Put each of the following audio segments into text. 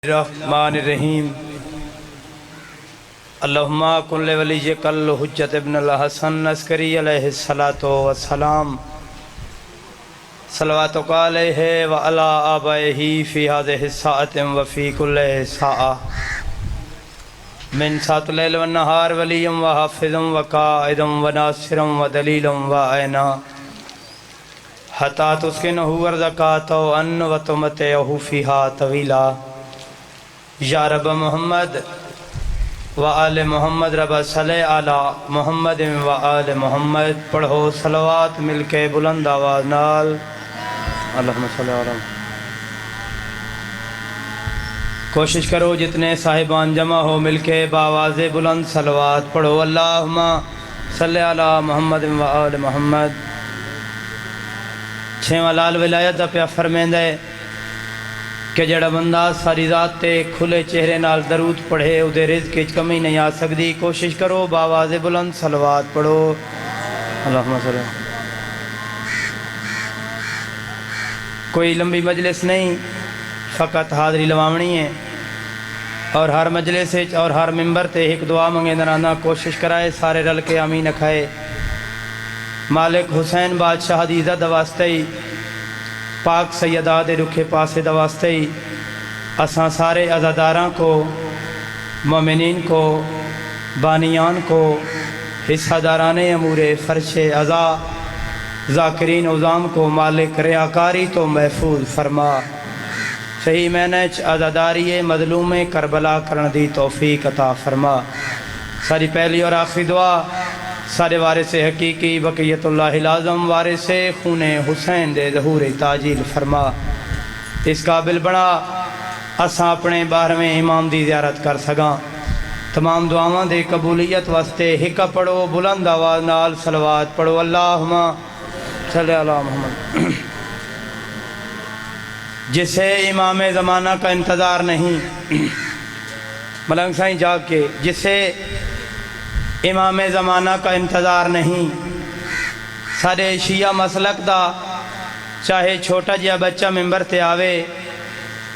الرحمن الرحیم اللہم کن ولیک الحجۃ ابن الحسن عسکری علیہ السلام صلواتک علیہ وعلی آبائہ فی ہذہ الساعۃ وفی کل ساعۃ من ساعۃ اللیل والنہار ولیا وحافظا وقائدا وناصرا ودلیلا وعینا حتی تسکنہ ارضک طوعا وتمتعہ فیہا طویلا یا رب محمد و آل محمد رب صلی علی محمد و آل محمد پڑھو صلوات مل کے بلند آواز نال اللہم صلی علی محمد۔ کوشش کرو جتنے صاحبان جمع ہو مل کے باواز بلند صلوات پڑھو اللہم صلی علی محمد و آل محمد۔ چھواں لال ولایت دا پیا فرمیندہ ہے کہ جڑا بندہ ساری رات تے کھلے چہرے نال درود پڑھے اودے رزق وچ کمی نہیں آ سکدی۔ کوشش کرو باواز بلند صلوات پڑھو اللہم صلی اللہ۔ کوئی لمبی مجلس نہیں، فقط حاضری لوامنی ہے، اور ہر مجلس اور ہر ممبر تے ایک دعا منگے درانا کوشش کرائے سارے رل کے آمین اکھائے۔ مالک حسین بادشاہ دی عزت واسطے پاک سیدہ دے رکھے پاسے دواستے اساں سارے عزاداراں کو، مومنین کو، بانیان کو، حصہ داران امور فرش عزا، ذاکرین عظام کو مالک ریاکاری تو محفوظ فرما۔ صحیح معنیچ عزاداری مظلوم کربلا کرن دی توفیق عطا فرما۔ ساری پہلی اور آخری دعا سارے وارث حقیقی بقیت اللہ العظم وارث خون حسین دے ظہور تاجیل فرما۔ اس قابل بنا اساں اپنے 12ویں امام دی زیارت کر سگاں۔ تمام دعاواں دے قبولیت واسطے حکا پڑھو بلند آواز نال صلوات پڑھو اللہم صلی علی محمد۔ جسے امام زمانہ کا انتظار نہیں، ملنگ سائیں جاگ کے، جسے امام زمانہ کا انتظار نہیں، سارے شیعہ مسلک دا چاہے چھوٹا جیا بچہ ممبر تے آوے،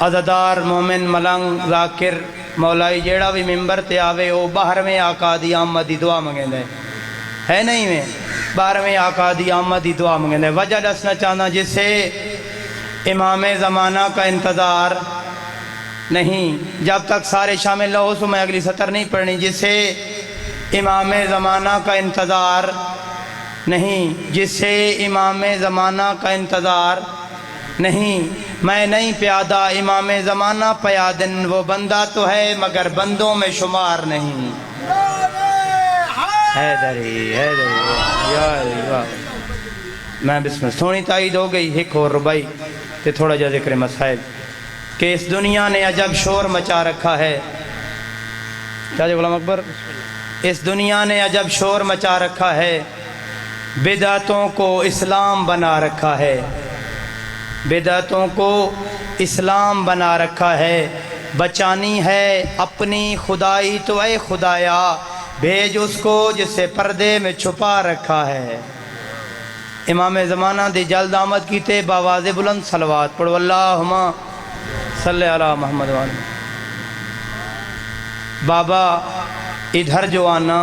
عزادار مومن ملنگ ذاکر مولائی جیڑا بھی ممبر تے آوے وہ 12ویں آقا دی آمد دی دعا منگیں دے ہے نہیں میں 12ویں آقا دی آمد دی دعا منگیں دے۔ وجہ دسنا چاہنا جسے امام زمانہ کا انتظار نہیں، جب تک سارے شامل نہ ہو سو میں اگلی سطر نہیں پڑھنی، جسے امام زمانہ کا انتظار نہیں، جسے امام زمانہ کا انتظار نہیں، میں نہیں پیادہ امام زمانہ پیادن، وہ بندہ تو ہے مگر بندوں میں شمار نہیں۔ حیدری یا اللہ، میں بسم اللہ سونی تائید ہو گئی۔ ایک اور ربائی تے تھوڑا جا ذکر مسائل کہ اس دنیا نے عجب شور مچا رکھا ہے۔ کیا جو غلام اکبر؟ اس دنیا نے عجب شور مچا رکھا ہے، بدعتوں کو اسلام بنا رکھا ہے، بدعتوں کو اسلام بنا رکھا ہے۔ بچانی ہے اپنی خدائی تو اے خدایا بھیج اس کو جسے پردے میں چھپا رکھا ہے۔ امام زمانہ دی جلد آمد کیتے باواز بلند صلوات پڑھو اللہم صلی علی محمد وآلہ۔ بابا ادھر جو آنا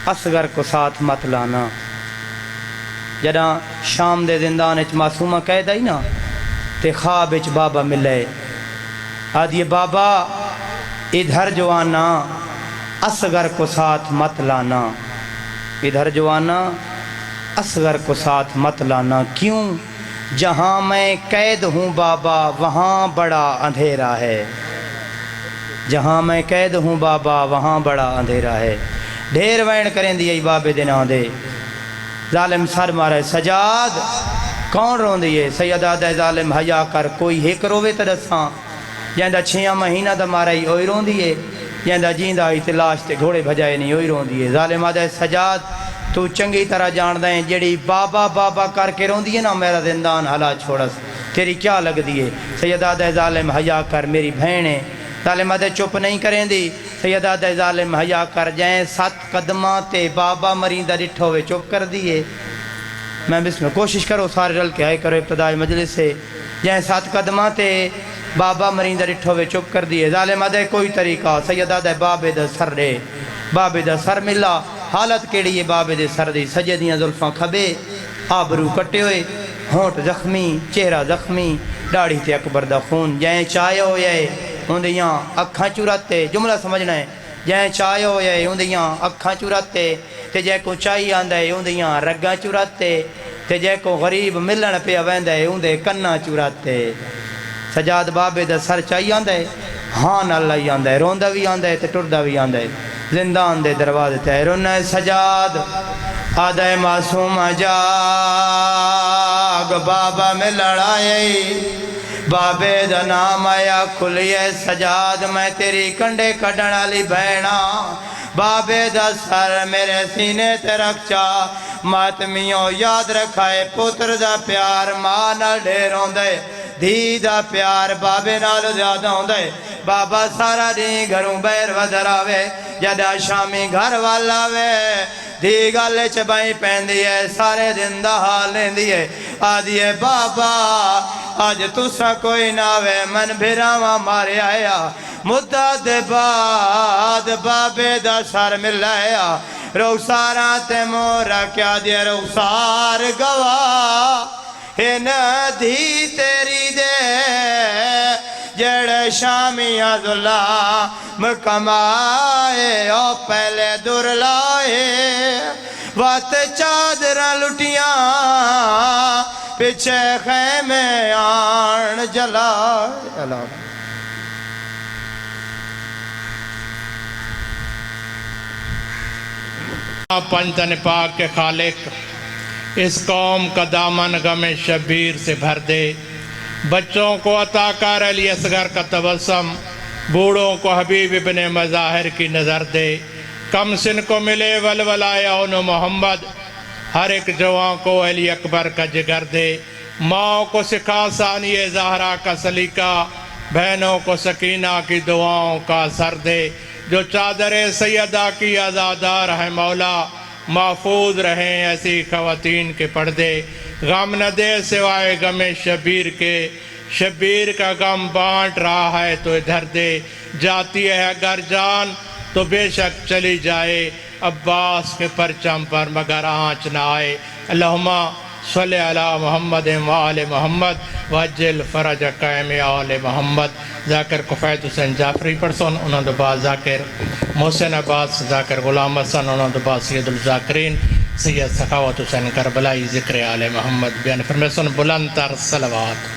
اصغر کو ساتھ مت لانا۔ جدہ شام دے زندان اچ معصومہ قید آئی نا تے خواب اچ بابا ملے آدھی بابا ادھر جو آنا اصغر کو ساتھ مت لانا، ادھر جو آنا اصغر کو ساتھ مت لانا، کیوں؟ جہاں میں قید ہوں بابا وہاں بڑا اندھیرا ہے، جہاں میں قید ہوں بابا وہاں بڑا اندھیرا ہے۔ ڈھیر وین کریں دی ای بابے دے نا دے، ظالم سر مارے سجاد کون رون دیئے، سیدہ دے ظالم حیا کر کوئی ایک روے ترساں، جہندہ 6 مہینہ دا مارا ہی اوئی رون دیئے، جہندہ جیندہ ہی تلاش تے گھوڑے بھجائے نہیں اوئی رون دیئے۔ ظالم دے سجاد تو چنگی طرح جان دیں جڑی بابا بابا کر کے رون دیئے نا میرا زندان حلا چھوڑس تیری کیا لگ دیئے۔ سیدہ دے ظالم حیا کر میری بہنیں، ظالمہ دے چپ نہیں کریں دی، سیدہ دے ظالم حیا کر جائیں 7 قدمہ تے بابا مریندہ ڈٹھو ہوئے چپ کر دیئے۔ میں بسم اللہ کوشش کرو سارے رل کے آئے کرو ابتدائی مجلس سے جائیں 7 قدمہ تے بابا مرین ڈٹھو وے چپ کر دیے ظالمہ دے کوئی طریقہ سیدہ دے بابے دے سر دے بابے دے سر ملا حالت کیڑی ہے بابے دے سر دی سجدیاں زلفاں کھبے آبرو کٹے ہوئے ہونٹ زخمی چہرہ زخمی داڑھی تے اکبر دا خون جائیں چائے ہوئے ہوندیاں اکھاں چوراتے جملہ سمجھنا ہے جائیں چائے ہوئے ہوندیاں اکھاں چوراتے تے جے کو چائی آندہ ہے ہوندیاں رگاں چوراتے تے جے کو غریب ملن پہ ویندہ ہے ہوندے کناں چوراتے سجاد بابے دا سر چائی آندہ ہے ہاں اللہ ہی آندہ ہے روندہ بھی آندہ ہے تے ٹردہ بھی آندہ ہے زندان دے دروازے تے رونا ہے سجاد آدھا معصوم جاگ بابا میں لڑائی بابے دا نام آیا کھلیے سجاد میں تیری کنڈے کڈن والی بہنا بابے دا سر میرے سینے تے رکھ چا ماتمیوں یاد رکھائے پتر دا پیار ماں نال ڈھیر ہوندے دھی دا پیار بابے نال زیادہ ہوندے بابا سارا دیں گھروں بیر ودر آوے جدا شامی گھر والا وے دی گالے چبائیں پہن دیئے سارے دن دا حال لیں دیئے آدھیے بابا آج تسا کوئی ناوے من بھیراواں مارے آیا مدد بعد بابے دا سر ملایا روساراں تے مورا کیا دے روسار گواہ ندھی تیری دے جڑے شامیاں ظلام کمائے او پہلے در لائے وقت چادرہ لٹیاں پیچھے خیمے آن جلائے پنجتن پاک کے خالق اس قوم کا دامن غم شبیر سے بھر دے بچوں کو عطا کر علی اصغر کا تبسم بوڑھوں کو حبیب ابن مظاہر کی نظر دے کم سن کو ملے ولولائے اون محمد ہر ایک جوان کو علی اکبر کا جگر دے ماں کو سکھا ثانی زہرا کا سلیقہ بہنوں کو سکینہ کی دعاؤں کا سر دے جو چادر سیدہ کی آزادار ہے مولا محفوظ رہیں ایسی خواتین کے پردے غم نہ دے سوائے غم شبیر کے شبیر کا غم بانٹ رہا ہے تو ادھر دے جاتی ہے اگر جان تو بے شک چلی جائے عباس کے پرچم پر مگر آنچ نہ آئے اللہم صلی علی محمد وآل محمد وجل فرج قائم آل محمد ذاکر کفیت حسین جعفری پرسون انہوں نے بعد ذاکر محسن عباس ذاکر غلام حسن انہوں نے بعد سید الذاکرین سید سخاوت حسین کربلائی ذکر آل محمد بیان فرمیسن بلند تر صلوات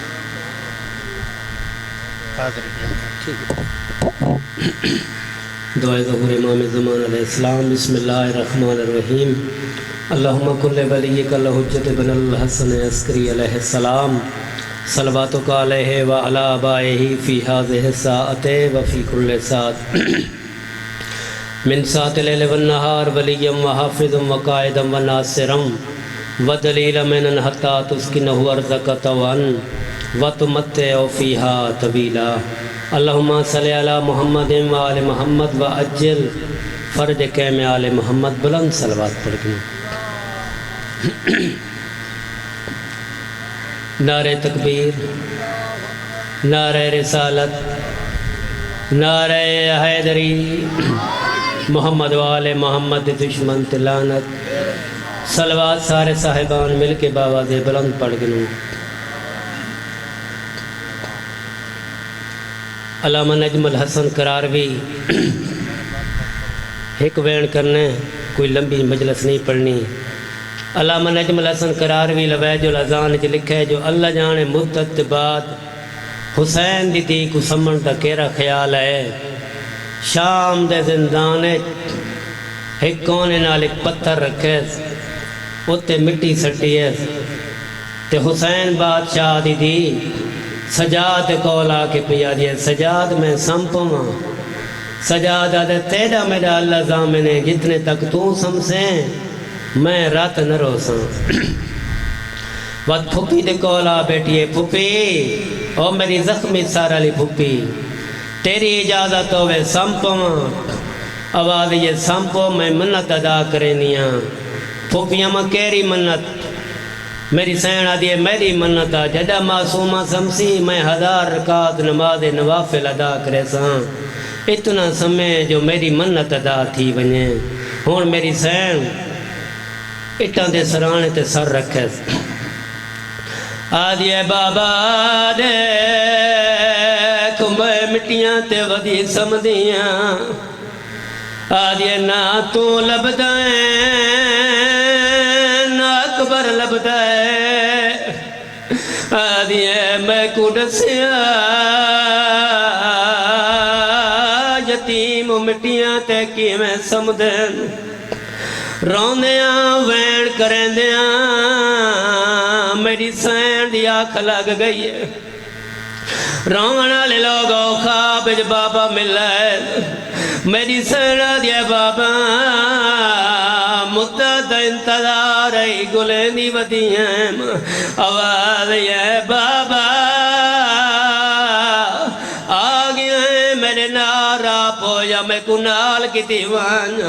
دعائے ظہور امام زمان علیہ السلام بسم اللہ الرحمن الرحیم اللہم کل ولیک الحجت بن الحسن عسکری علیہ السلام صلواتک علیہ وعلی آبائہ فی هذه الساعة وفی کل ساعة من ساعة اللیل والنہار ولیا وحافظا وقائدا وناصرا ودلیلا من حتی تسکنہ ارضک طوعا وتمتع فیہا طویلا اللہم صلی علی محمد وآل محمد وعجل فرج قیم آل محمد بلند صلوات پڑھ گئے نعرہ تکبیر نعرہ رسالت نعرہ حیدری محمد وآل محمد دشمن تلانت صلوات سارے صاحبان مل کے باواز بلند پڑھ گئے علامہ نجم الحسن قراروی ایک وین کرنے کوئی لمبی مجلس نہیں پڑھنی علامہ نجم الحسن قراروی لویج الاذان چ لکھے جو اللہ جانے مدت بعد حسین دی تھی کو سمن دا کیرا خیال ہے شام دے زندان ایک کونے نال ایک پتھر رکھے اتے مٹی سٹی ہے تے حسین بادشاہ دی تھی سجاد کولا کے پیا دیئے سجاد میں سمپوں سجاد آدھے تیرا میرا اللہ زامنے جتنے تک تو سمسیں میں رات نہ روساں وقت پھپی دے کولا بیٹیے پھپی او میری زخمی سارا لی پھپی تیری اجازت ہوئے سمپوں آواز یہ سمپوں میں منت ادا کرنیاں پھپیاں میں کیری منت میری سین آدھی ہے میری منت آ جدہ معصومہ سمسی میں 1000 رکعت نماز نوافل ادا کرے ساں اتنا سمے جو میری منت ادا تھی ونجے ہون میری سین اٹھاں دے سرانے تے سر رکھے آدھی ہے بابا دے کمبے مٹیاں تے ودی سمدیاں آدھی ہے نا تو لبدائیں نا اکبر لبدائیں آدھی ہے میں کو دسیا یتیم مٹیاں تے کی میں سمدن روندیاں وین کرندیاں میری سین دی آنکھ لگ گئی ہے رون والے لوگوں خواب وچ بابا ملا ہے میری سین دی بابا مدت انتظار ہے گلیں دی ودیاں آواز ہے بابا میرے نارا پویا میں کنال کی دیوان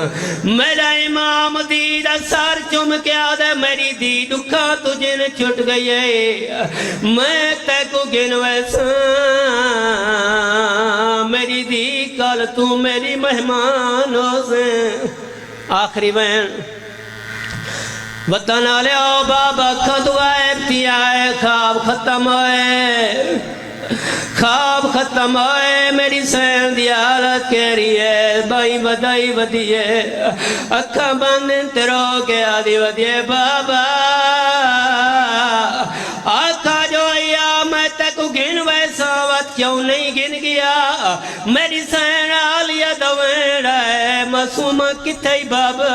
میرا امام دی دا سار چم کے آدھے میری دی دکھا تجھے نے چھٹ گئی ہے میں تے کو گن ویسا میری دی کل تو میری مہمانوں سے آخری بین وطن آلے آؤ بابا کھدو عیب تھی آئے خواب ختم ہوئے خواب ختم ہوئے میری سین دی حالت کہہ رہی ہے بائی بدائی ودی ہے اکھا باندن تیرو کے آدھی ودی ہے بابا آکھا جو یا میں تکو گن ویسا وقت کیوں نہیں گن گیا میری سین آلیا دوین ہے معصوم کتھائی بابا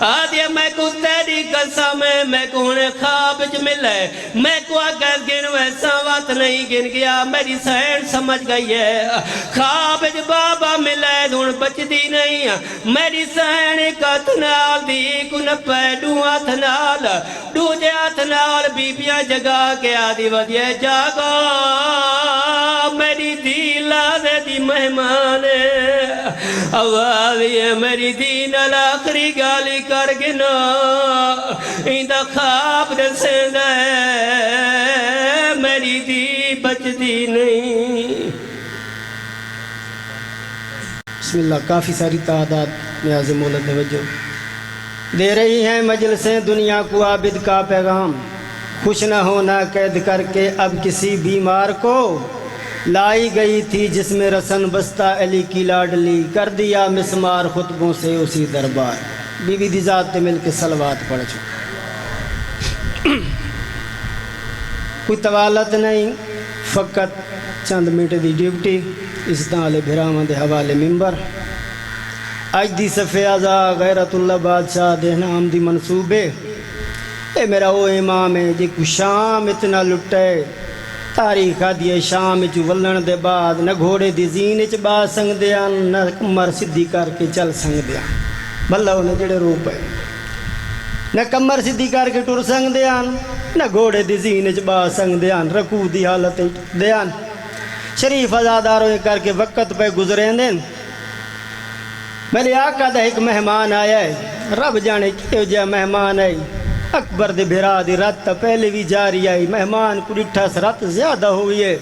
آدھی میں کو تیری قسم ہے میں کو انہیں خواب جو ملے میں کو اگر گن ویسا وقت نہیں گن گیا میری سین سمجھ گئی ہے خواب جو بابا ملے دون بچ دی نہیں میری سین کت نال دی کن پیڈو آتھ نال ڈو جے آتھ نال بیبیاں جگا کے آدھی ودیے جاگو میری دی لازے دی مہمان آوازی ہے میری دین الاخری گالی کر گنا اندہ خواب دسے دے میری دی بچ دی نہیں بسم اللہ کافی ساری تعداد نیاز مولد توجہ دے رہی ہیں مجلسیں دنیا کو عابد کا پیغام خوش نہ ہونا قید کر کے اب کسی بیمار کو لائی گئی تھی جس میں رسن بستہ علی کی لاڈلی کر دیا مسمار خطبوں سے اسی دربار بی بی دی ذات تے مل کے صلوات پڑھ چکا کوئی طوالت نہیں فقط چند منٹ دی ڈیوٹی اس دالے بھرامہ دے حوالے ممبر اج دی صفحہ ازا غیرت اللہ بادشاہ دے نام دی منصوبے اے میرا وہ امام ہے جی کو شام اتنا لٹے تاریخ آدھی شام چو ولن دے بعد نہ گھوڑے دی زین چ با سنگ دیاں نہ کمر سدھی کر کے چل سنگ دیاں بھلا انہیں جڑے رو پے نہ کمر سدھی کر کے ٹر سنگ دیاں نہ گھوڑے دی زین چ با سنگ دیاں رکوع دی حالت دیاں شریف آزاداروں کر کے وقت پہ گزریں دیں میرے آقا دا ایک مہمان آیا ہے رب جانے کیوں جا مہمان آئی اکبر دے بھرا دی رات تا پہلے بھی جاری آئی مہمان کو ڈٹھا سرات زیادہ ہوئی ہے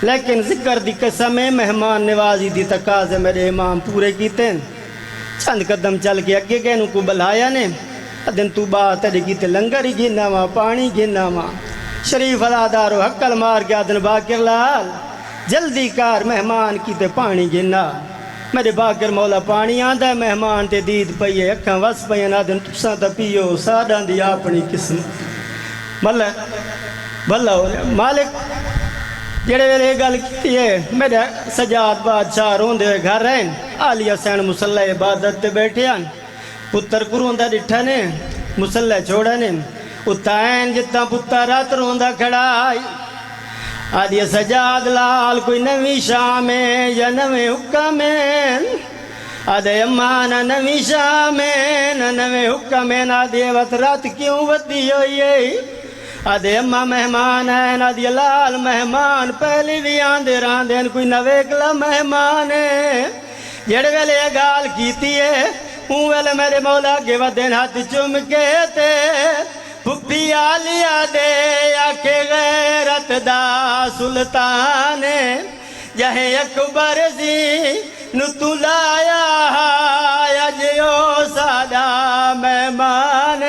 لیکن ذکر دی قسم ہے مہمان نوازی دی تقاضے میرے امام پورے کیتے ہیں چند قدم چل کے اگے گئنوں کو بلایا نے دن تو بات ہے کیتے لنگر ہی گھنا ماں پانی گھنا ماں شریف علادارو حقل مار کے آدن باقر لال جلدی کار مہمان کیتے پانی گھنا میرے باقر مولا پانی آندہ ہے مہمان تے دید پئیے اکھاں وس پئیے نادن تساں تا پیو ساڑھاں دی اپنی قسم بھلا ہو رہا مالک جڑے ویلے گل کی ہے میرے سجاد بادشاہ روندے ہوئے گھر رہیں آلی حسین مسلح عبادت تے بیٹھے ہیں پتر کو روندہ ڈٹھا نے مسلح چھوڑا نے اتائیں جتا پتر رات روندہ کھڑا آئی آدھی سجاد لال کوئی نوی شام ہے یا نوی حکم ہے آدھے امانہ نوی شام ہے نہ نوی حکم ہے آدھے وقت رات کیوں ودی ہوئی ہے آدھے اممہ مہمان ہے آدھے لال مہمان پہلی بھی آندے راندے کوئی نویکلا مہمان ہے جڑے ویلے گال کیتی ہے ہوں ویلے میرے مولا کے ودین ہاتھ چم کے تے پھپھیا لیا دے آکے غیرت دا سلطان جہے اکبر زی نتلایا اجیو سادا مہمان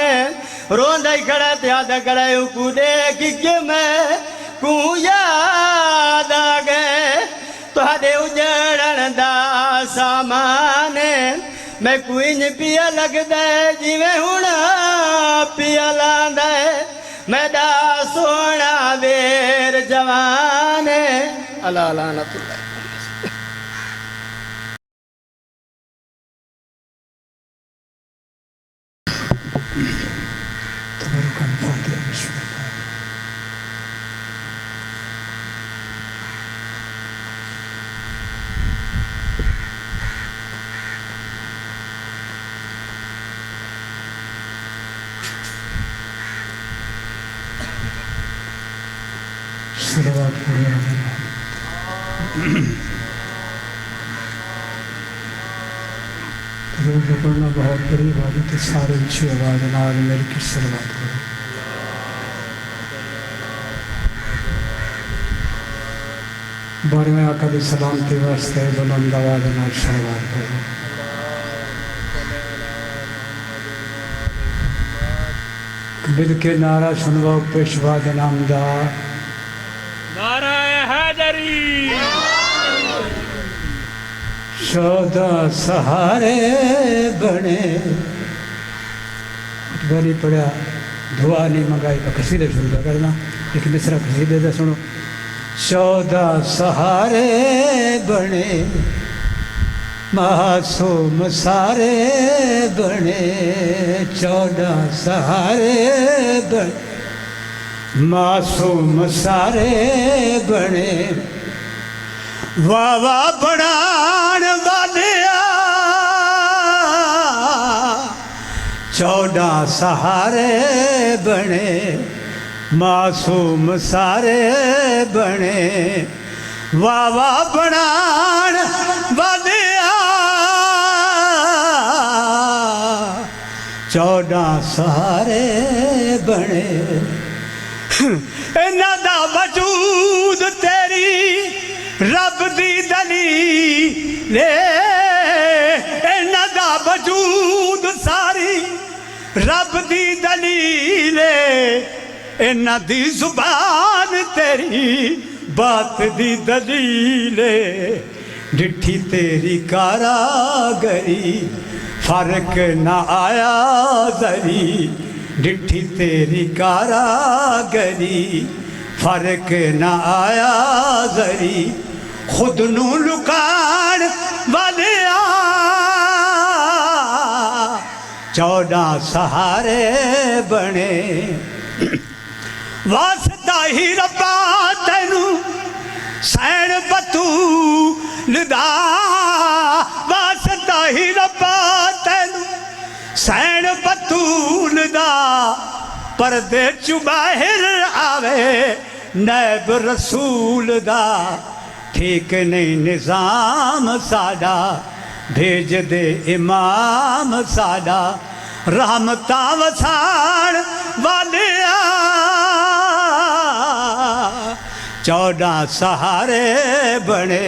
روندہ کھڑا تیاد کھڑا کو دیکھ کہ میں کو یاد آگئے تو ہدے اجڑن دا سامان میں کوئی نہیں پیا لگ دے جی میں ہونا پیا لاندے میں دا سونا ویر جوان اللہ لعنت اللہ صلوات پڑھے روز پڑھنا بہت بڑی عبادت ہے سارے اچھی آواز نال مل کے صلوات پڑھو بارہویں آقا دی سلامتی واسطے بلند آواز نال صلوات پڑھو بد کے نعرہ سنواؤ پیشوا دے نام دا نعرہ حیدری شودا سہارے بنے بری پڑھا دعا نہیں منگائی قصیدے شروع کرنا ایک مصرع قصیدے دا سنو شودا سہارے بنے معصوم سارے بنے 14 سہارے بنے معصوم سارے بنے واہ واہ بڑھان والیا 14 سہارے بنے معصوم سارے بنے واہ واہ بڑھان والیا 14 سہارے بنے انہاں دا وجود تیری رب دی دلیل انہاں دا وجود ساری رب دی دلیل انہاں دی زبان تیری بات دی دلیل ڈٹھی تیری کاراگری فرق نہ آیا ذری ڈٹھی تیری کاراگری فرق نہ آیا ذری خود نو لکان والیا 14 سہارے بنے واسطہ ہی ربا تینو سین بطول دا واسطہ ہی ربا تینو سین بطول دا پردے چو باہر آوے نیب رسول دا ٹھیک نہیں نظام ساڈا بھیج دے امام ساڈا رحمتاں وسان والیا 14 سہارے بنے